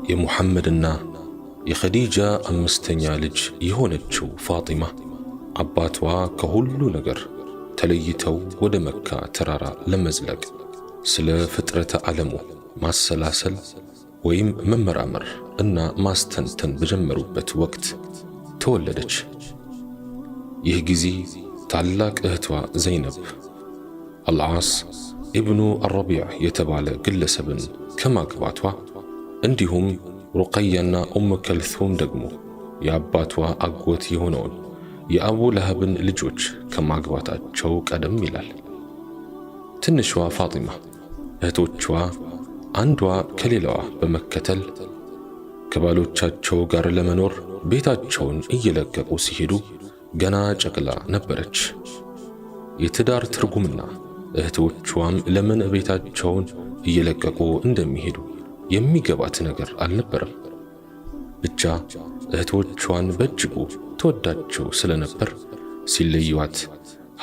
የሙሐመድና የኸዲጃ አምስተኛ ልጅ የሆነችው ፋጢማ አባቷ ከሁሉ ነገር ተለይተው ወደ መካ ተራራ ለመዝለቅ ስለ ፍጥረተ ዓለሙ ማሰላሰል ወይም መመራመር እና ማስተንተን በጀመሩበት ወቅት ተወለደች። ይህ ጊዜ ታላቅ እህቷ ዘይነብ አልዓስ ኢብኑ አረቢዕ የተባለ ግለሰብን ከማግባቷ እንዲሁም ሩቀያና ኡም ከልሱም ደግሞ የአባቷ አጎት የሆነውን የአቡ ለሃብን ልጆች ከማግባታቸው ቀደም ይላል። ትንሿ ፋጢማ እህቶቿ አንዷ ከሌላዋ በመከተል ከባሎቻቸው ጋር ለመኖር ቤታቸውን እየለቀቁ ሲሄዱ ገና ጨቅላ ነበረች። የትዳር ትርጉምና እህቶቿም ለምን ቤታቸውን እየለቀቁ እንደሚሄዱ የሚገባት ነገር አልነበረም። ብቻ እህቶቿን በእጅጉ ተወዳቸው ስለነበር ሲለዩዋት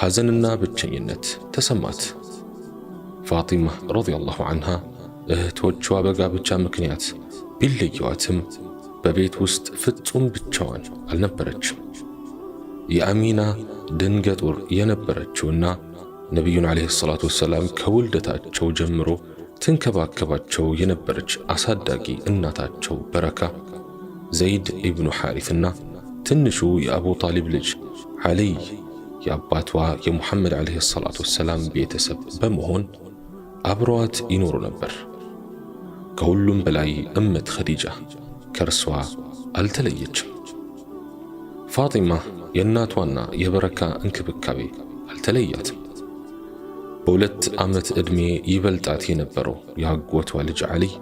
ሐዘንና ብቸኝነት ተሰማት። ፋጢማ ረዲየላሁ ዐንሃ እህቶቿ በጋብቻ ምክንያት ቢለዩዋትም በቤት ውስጥ ፍጹም ብቻዋን አልነበረችም። የአሚና ድንገጡር የነበረችውና ነቢዩን ዓለይሂ ሰላቱ ወሰላም ከውልደታቸው ጀምሮ ትንከባከባቸው የነበረች አሳዳጊ እናታቸው በረካ፣ ዘይድ ኢብኑ ሐሪትና ትንሹ የአቡ ጣሊብ ልጅ ዓሊይ የአባቷ የሙሐመድ ዓለይሂ ሰላቱ ወሰላም ቤተሰብ በመሆን አብረዋት ይኖሩ ነበር። ከሁሉም በላይ እመት ኸዲጃ ከእርሷ አልተለየችም። ፋጢማ የእናቷና የበረካ እንክብካቤ አልተለያትም። በሁለት ዓመት ዕድሜ ይበልጣት የነበረው የአጎቷ ልጅ ዓሊይ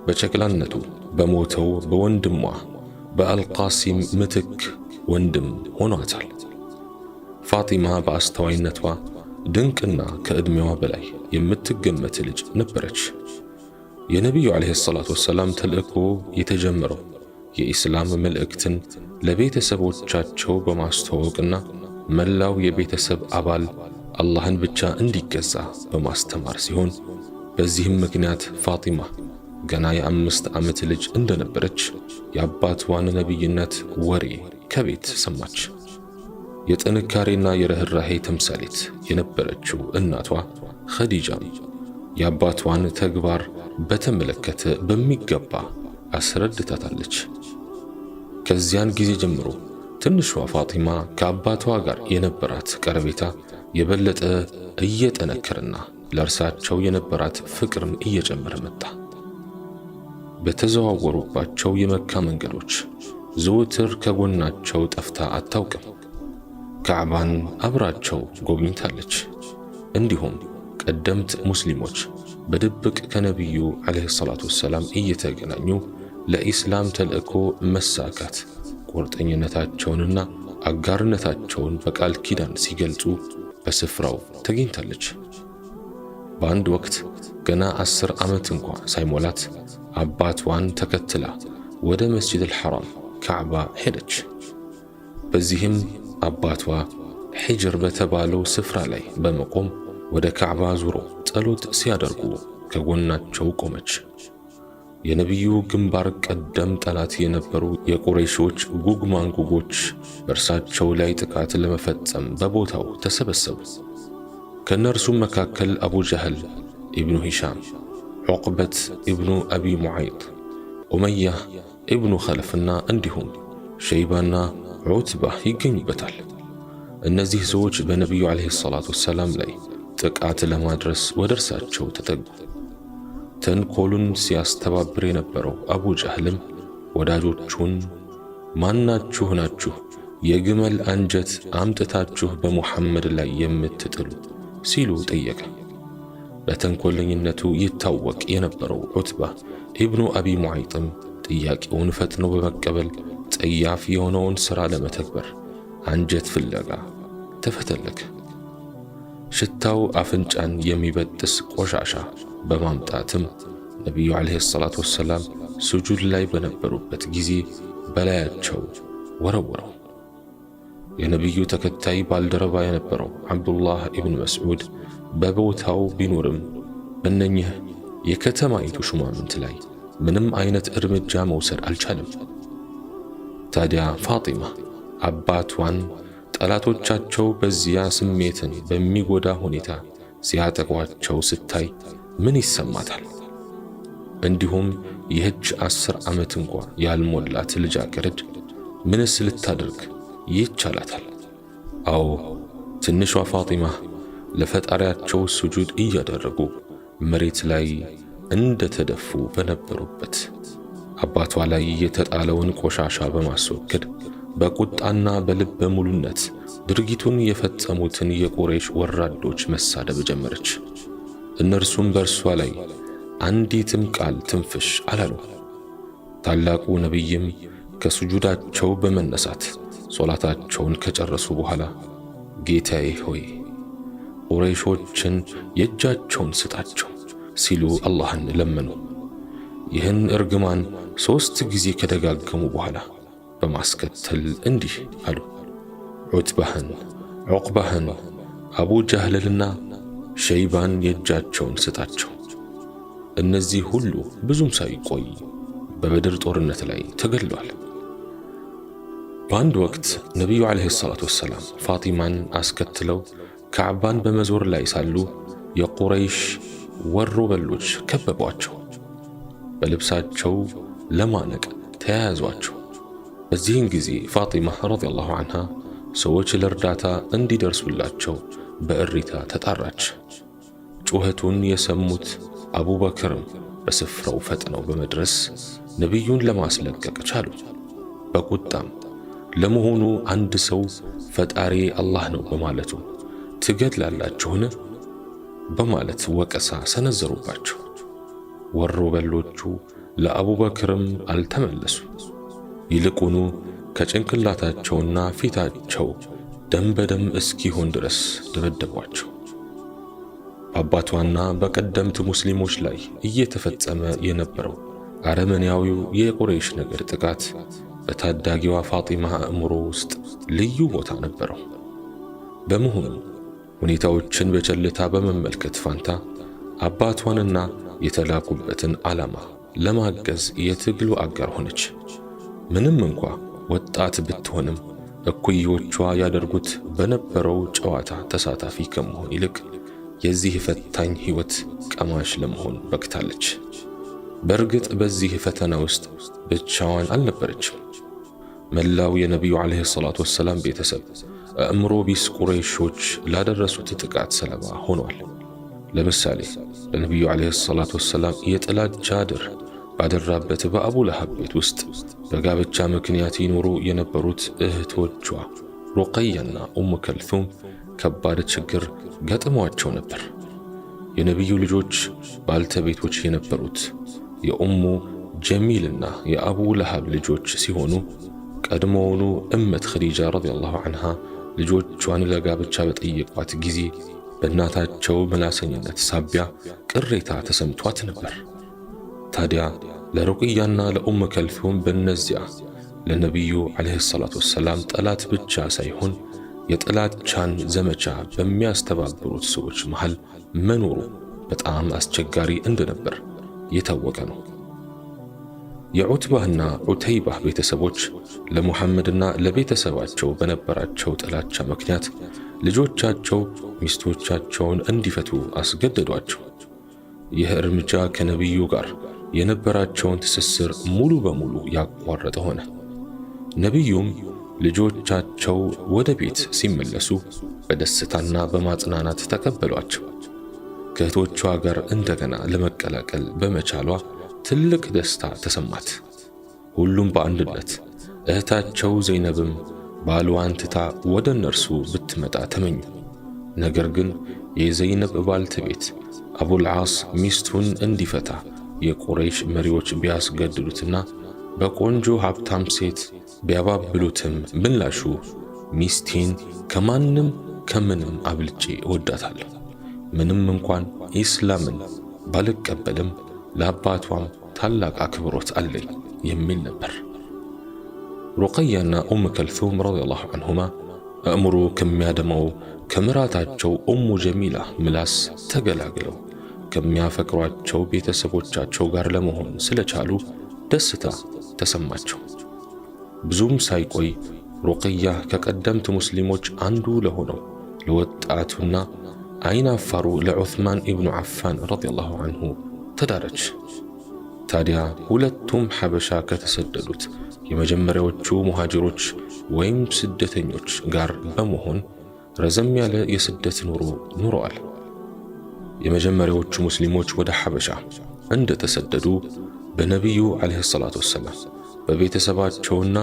በጨቅላነቱ በሞተው በወንድሟ በአልቃሲም ምትክ ወንድም ሆኗታል። ፋጢማ በአስተዋይነቷ ድንቅና ከዕድሜዋ በላይ የምትገመት ልጅ ነበረች። የነቢዩ ዓለይሂ ሰላቱ ወሰላም ተልእኮ የተጀመረው የኢስላም መልእክትን ለቤተሰቦቻቸው በማስተዋወቅና መላው የቤተሰብ አባል አላህን ብቻ እንዲገዛ በማስተማር ሲሆን በዚህም ምክንያት ፋጢማ ገና የ5 ዓመት ልጅ እንደነበረች የአባቷን ነቢይነት ወሬ ከቤት ሰማች። የጥንካሬና የርህራሄ ተምሳሌት የነበረችው እናቷ ኸዲጃም የአባቷን ተግባር በተመለከተ በሚገባ አስረድታታለች። ከዚያን ጊዜ ጀምሮ ትንሿ ፋጢማ ከአባቷ ጋር የነበራት ቀረቤታ የበለጠ እየጠነከረና ለእርሳቸው የነበራት ፍቅርም እየጨመረ መጣ። በተዘዋወሩባቸው የመካ መንገዶች ዘወትር ከጎናቸው ጠፍታ አታውቅም። ካዕባን አብራቸው ጎብኝታለች። እንዲሁም ቀደምት ሙስሊሞች በድብቅ ከነቢዩ ዓለይሂ ሰላቱ ወሰላም እየተገናኙ ለኢስላም ተልእኮ መሳካት ቁርጠኝነታቸውንና አጋርነታቸውን በቃል ኪዳን ሲገልጹ በስፍራው ተገኝታለች። በአንድ ወቅት ገና 10 ዓመት እንኳ ሳይሞላት አባቷን ተከትላ ወደ መስጂድ አልሐራም ካዕባ ሄደች። በዚህም አባቷ ሒጅር በተባለው ስፍራ ላይ በመቆም ወደ ካዕባ ዙሮ ጸሎት ሲያደርጉ ከጎናቸው ቆመች። የነቢዩ ግንባር ቀደም ጠላት የነበሩ የቁረይሾች ጉግ ማንጉጎች በእርሳቸው ላይ ጥቃት ለመፈጸም በቦታው ተሰበሰቡ። ከእነርሱም መካከል አቡ ጀህል ኢብኑ ሂሻም፣ ዑቅበት ኢብኑ አቢ ሙዓይጥ፣ ኡመያ ኢብኑ ኸለፍና እንዲሁም ሸይባና ዑትባህ ይገኙበታል። እነዚህ ሰዎች በነቢዩ ዓለይሂ ሰላቱ ወሰላም ላይ ጥቃት ለማድረስ ወደ እርሳቸው ተጠጉ። ተንኮሉን ሲያስተባብር የነበረው አቡ ጀህልም ወዳጆቹን ማናችሁ ናችሁ የግመል አንጀት አምጥታችሁ በሙሐመድ ላይ የምትጥሉ ሲሉ ጠየቀ። በተንኮለኝነቱ ይታወቅ የነበረው ዑትባህ ኢብኑ አቢ ሙዓይጥም ጥያቄውን ፈጥኖ በመቀበል ጸያፍ የሆነውን ሥራ ለመተግበር አንጀት ፍለጋ ተፈተለከ። ሽታው አፍንጫን የሚበጥስ ቆሻሻ በማምጣትም ነቢዩ ዓለይሂ ሰላቱ ወሰላም ስጁድ ላይ በነበሩበት ጊዜ በላያቸው ወረወረው። የነቢዩ ተከታይ ባልደረባ የነበረው ዓብዱላህ ኢብኑ መስዑድ በቦታው ቢኖርም በእነኝህ የከተማይቱ ሹማምንት ላይ ምንም አይነት እርምጃ መውሰድ አልቻለም። ታዲያ ፋጢማ አባቷን ጠላቶቻቸው በዚያ ስሜትን በሚጎዳ ሁኔታ ሲያጠቋቸው ስታይ ምን ይሰማታል? እንዲሁም ይህች 10 ዓመት እንኳ ያልሞላት ልጃገረድ ምንስ ልታደርግ ይቻላታል? አዎ ትንሿ ፋጢማ ለፈጣሪያቸው ስጁድ እያደረጉ መሬት ላይ እንደተደፉ በነበሩበት አባቷ ላይ የተጣለውን ቆሻሻ በማስወገድ በቁጣና በልበ ሙሉነት ድርጊቱን የፈጸሙትን የቁረይሽ ወራዶች መሳደብ ጀመረች። እነርሱም በእርሷ ላይ አንዲትም ቃል ትንፍሽ አላሉ። ታላቁ ነቢይም ከስጁዳቸው በመነሳት ሶላታቸውን ከጨረሱ በኋላ ጌታዬ ሆይ ቁረይሾችን የእጃቸውን ስጣቸው ሲሉ አላህን ለመኑ። ይህን እርግማን 3 ጊዜ ከደጋገሙ በኋላ በማስከተል እንዲህ አሉ። ዑትባህን፣ ዑቅባህን፣ አቡ ጀህልና ሸይባን የእጃቸውን ስጣቸው። እነዚህ ሁሉ ብዙም ሳይቆይ በበድር ጦርነት ላይ ተገድለዋል። በአንድ ወቅት ነቢዩ ዓለይሂ ሰላቱ ወሰላም ፋጢማን አስከትለው ካዕባን በመዞር ላይ ሳሉ የቁረይሽ ወሮ በሎች ከበቧቸው። በልብሳቸው ለማነቅ ተያያዟቸው። በዚህን ጊዜ ፋጢማ ረዲየላሁ ዐንሃ ሰዎች ለእርዳታ እንዲደርሱላቸው በእሪታ ተጣራች። ጩኸቱን የሰሙት አቡበክርም በስፍራው ፈጥነው በመድረስ ነቢዩን ለማስለቀቅ ቻሉ። በቁጣም ለመሆኑ አንድ ሰው ፈጣሪ አላህ ነው በማለቱ ትገድላላችሁን? በማለት ወቀሳ ሰነዘሩባቸው። ወሮ በሎቹ ለአቡበክርም አልተመለሱ። ይልቁኑ ከጭንቅላታቸውና ፊታቸው ደም በደም እስኪሆን ድረስ ደበደቧቸው። በአባቷና በቀደምት ሙስሊሞች ላይ እየተፈጸመ የነበረው አረመኔያዊው የቁረይሽ ነገር ጥቃት በታዳጊዋ ፋጢማ አእምሮ ውስጥ ልዩ ቦታ ነበረው። በመሆኑ ሁኔታዎችን በቸልታ በመመልከት ፋንታ አባቷንና የተላኩበትን ዓላማ ለማገዝ የትግሉ አጋር ሆነች። ምንም እንኳ ወጣት ብትሆንም እኩዮቿ ያደርጉት በነበረው ጨዋታ ተሳታፊ ከመሆን ይልቅ የዚህ ፈታኝ ሕይወት ቀማሽ ለመሆን በቅታለች። በእርግጥ በዚህ ፈተና ውስጥ ብቻዋን አልነበረችም። መላው የነቢዩ ዓለይሂ ሰላቱ ወሰላም ቤተሰብ አእምሮ ቢስ ቁረይሾች ላደረሱት ጥቃት ሰለባ ሆኗል። ለምሳሌ ለነቢዩ ዓለይሂ ሰላቱ ወሰላም የጥላቻ ድር ባደራበት በአቡ ለሃብ ቤት ውስጥ በጋብቻ ምክንያት ይኖሩ የነበሩት እህቶቿ ሩቀያና ኡሙ ከልሱም ከባድ ችግር ገጥሟቸው ነበር። የነቢዩ ልጆች ባልተቤቶች የነበሩት የኡሙ ጀሚልና የአቡ ለሃብ ልጆች ሲሆኑ ቀድሞውኑ እመት ኸዲጃ ረዲየላሁ ዐንሃ ልጆቿን ለጋብቻ በጠየቋት ጊዜ በእናታቸው መላሰኝነት ሳቢያ ቅሬታ ተሰምቷት ነበር። ታዲያ ለሩቅያና ለኡም ከልሱም በእነዚያ ለነቢዩ ዓለይሂ ሰላቱ ወሰላም ጠላት ብቻ ሳይሆን የጥላቻን ዘመቻ በሚያስተባብሩት ሰዎች መሃል መኖሩ በጣም አስቸጋሪ እንደነበር የታወቀ ነው። የዑትባህና ዑተይባህ ቤተሰቦች ለሙሐመድና ለቤተሰባቸው በነበራቸው ጥላቻ ምክንያት ልጆቻቸው ሚስቶቻቸውን እንዲፈቱ አስገደዷቸው። ይህ እርምጃ ከነቢዩ ጋር የነበራቸውን ትስስር ሙሉ በሙሉ ያቋረጠ ሆነ። ነቢዩም ልጆቻቸው ወደ ቤት ሲመለሱ በደስታና በማጽናናት ተቀበሏቸው። ከእህቶቿ ጋር እንደገና ለመቀላቀል በመቻሏ ትልቅ ደስታ ተሰማት። ሁሉም በአንድነት እህታቸው ዘይነብም ባልዋን ትታ ወደ እነርሱ ብትመጣ ተመኙ። ነገር ግን የዘይነብ ባልተቤት አቡልዓስ ሚስቱን እንዲፈታ የቁረይሽ መሪዎች ቢያስገድዱትና በቆንጆ ሀብታም ሴት ቢያባብሉትም ምላሹ ሚስቴን ከማንም ከምንም አብልጬ እወዳታለሁ፣ ምንም እንኳን ኢስላምን ባልቀበልም ለአባቷም ታላቅ አክብሮት አለኝ የሚል ነበር። ሩቀያና ኡም ከልሱም ረዲየላሁ ዐንሁማ አእምሮ ከሚያደማው ከምራታቸው ኡሙ ጀሚላ ምላስ ተገላግለው ከሚያፈቅሯቸው ቤተሰቦቻቸው ጋር ለመሆን ስለቻሉ ደስታ ተሰማቸው። ብዙም ሳይቆይ ሩቅያ ከቀደምት ሙስሊሞች አንዱ ለሆነው ለወጣቱና አይን አፋሩ ለዑስማን ኢብኑ ዓፋን ረዲየላሁ ዐንሁ ተዳረች። ታዲያ ሁለቱም ሐበሻ ከተሰደዱት የመጀመሪያዎቹ ሙሃጅሮች ወይም ስደተኞች ጋር በመሆን ረዘም ያለ የስደት ኑሮ ኑረዋል። የመጀመሪያዎቹ ሙስሊሞች ወደ ሐበሻ እንደተሰደዱ በነቢዩ ዓለይሂ ሰላቱ ወሰላም በቤተሰባቸውና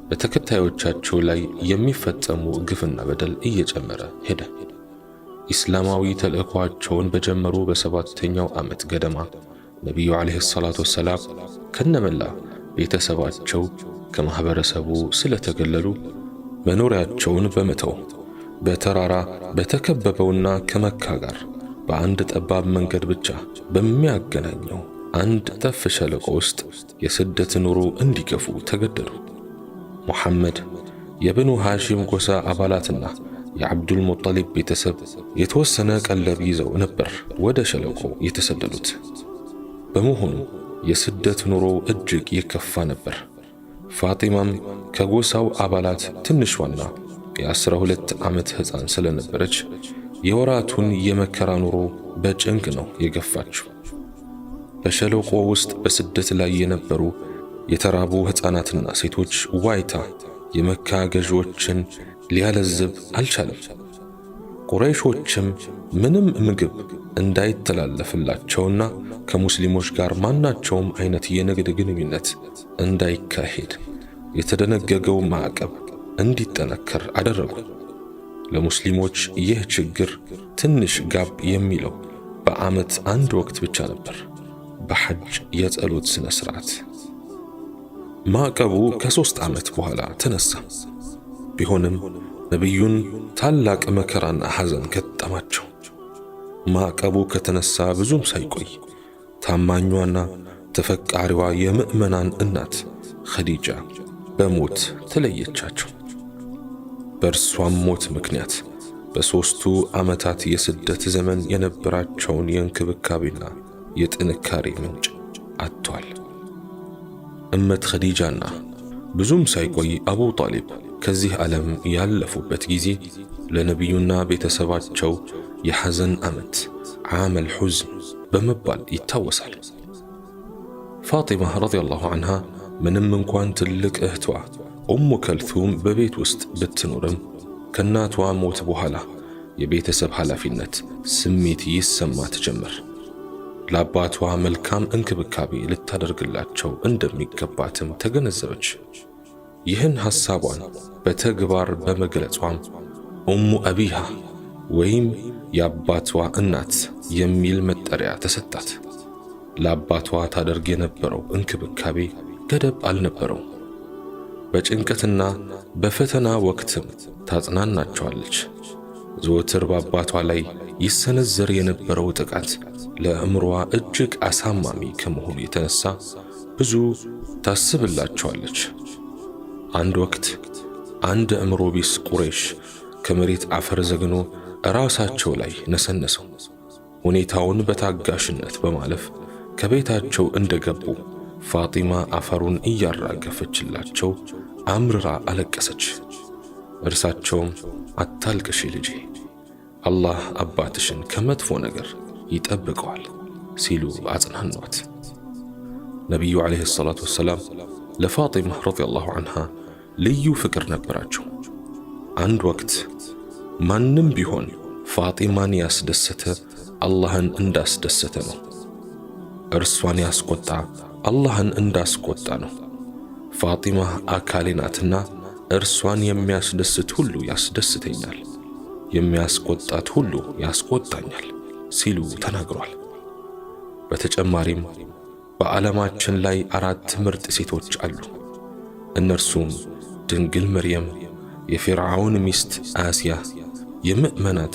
በተከታዮቻቸው ላይ የሚፈጸሙ ግፍና በደል እየጨመረ ሄደ። ኢስላማዊ ተልእኳቸውን በጀመሩ በሰባተኛው ዓመት ገደማ ነቢዩ ዓለይሂ ሰላቱ ወሰላም ከነመላ ቤተሰባቸው ከማኅበረሰቡ ስለተገለሉ መኖሪያቸውን በመተው በተራራ በተከበበውና ከመካ ጋር በአንድ ጠባብ መንገድ ብቻ በሚያገናኘው አንድ ጠፍ ሸለቆ ውስጥ የስደት ኑሮ እንዲገፉ ተገደዱ። ሙሐመድ የብኑ ሃሺም ጎሳ አባላትና የዓብዱል ሙጠሊብ ቤተሰብ የተወሰነ ቀለብ ይዘው ነበር ወደ ሸለቆ የተሰደዱት። በመሆኑ የስደት ኑሮ እጅግ የከፋ ነበር። ፋጢማም ከጎሳው አባላት ትንሿና የ12 ዓመት ሕፃን ስለነበረች የወራቱን የመከራ ኑሮ በጭንቅ ነው የገፋችው። በሸለቆ ውስጥ በስደት ላይ የነበሩ የተራቡ ሕፃናትና ሴቶች ዋይታ የመካ ገዢዎችን ሊያለዝብ አልቻለም። ቁረይሾችም ምንም ምግብ እንዳይተላለፍላቸውና ከሙስሊሞች ጋር ማናቸውም አይነት የንግድ ግንኙነት እንዳይካሄድ የተደነገገው ማዕቀብ እንዲጠነከር አደረጉ። ለሙስሊሞች ይህ ችግር ትንሽ ጋብ የሚለው በዓመት አንድ ወቅት ብቻ ነበር፣ በሐጅ የጸሎት ሥነ ሥርዓት። ማዕቀቡ ከ3 ዓመት በኋላ ተነሳ። ቢሆንም ነቢዩን ታላቅ መከራና ሐዘን ገጠማቸው። ማዕቀቡ ከተነሳ ብዙም ሳይቆይ ታማኟና ተፈቃሪዋ የምእመናን እናት ኸዲጃ በሞት ተለየቻቸው። በእርሷም ሞት ምክንያት በ3ቱ ዓመታት የስደት ዘመን የነበራቸውን የእንክብካቤና የጥንካሬ ምንጭ አጥቷል። እመት ኸዲጃና ብዙም ሳይቆይ አቡ ጣሊብ ከዚህ ዓለም ያለፉበት ጊዜ ለነቢዩና ቤተሰባቸው የሐዘን ዓመት ዓመል ሑዝን በመባል ይታወሳል። ፋጢማ ረዲየላሁ ዐንሃ ምንም እንኳን ትልቅ እህቷ ኡሙ ከልቱም በቤት ውስጥ ብትኖርም ከእናቷ ሞት በኋላ የቤተሰብ ኃላፊነት ስሜት ይሰማት ጀመር። ለአባቷ መልካም እንክብካቤ ልታደርግላቸው እንደሚገባትም ተገነዘበች። ይህን ሐሳቧን በተግባር በመግለጿም ኡሙ አቢሃ ወይም የአባቷ እናት የሚል መጠሪያ ተሰጣት። ለአባቷ ታደርግ የነበረው እንክብካቤ ገደብ አልነበረው። በጭንቀትና በፈተና ወቅትም ታጽናናቸዋለች። ዘወትር በአባቷ ላይ ይሰነዘር የነበረው ጥቃት ለእምሮዋ እጅግ አሳማሚ ከመሆኑ የተነሳ ብዙ ታስብላቸዋለች። አንድ ወቅት አንድ እምሮ ቢስ ቁረይሽ ከመሬት አፈር ዘግኖ ራሳቸው ላይ ነሰነሰው። ሁኔታውን በታጋሽነት በማለፍ ከቤታቸው እንደገቡ ፋጢማ አፈሩን እያራገፈችላቸው አምርራ አለቀሰች። እርሳቸውም አታልቅሺ ልጄ፣ አላህ አባትሽን ከመጥፎ ነገር ይጠብቀዋል ሲሉ አጽናኗት። ነቢዩ ዓለይሂ ሰላቱ ወሰላም ለፋጢማ ረዲየላሁ ዐንሃ ልዩ ፍቅር ነበራቸው። አንድ ወቅት ማንም ቢሆን ፋጢማን ያስደሰተ አላህን እንዳስደሰተ ነው፣ እርሷን ያስቆጣ አላህን እንዳስቆጣ ነው። ፋጢማ አካሌ ናትና እርሷን የሚያስደስት ሁሉ ያስደስተኛል፣ የሚያስቆጣት ሁሉ ያስቆጣኛል ሲሉ ተናግሯል። በተጨማሪም በዓለማችን ላይ 4 ምርጥ ሴቶች አሉ። እነርሱም ድንግል መርየም፣ የፊርዓውን ሚስት አስያ፣ የምእመናት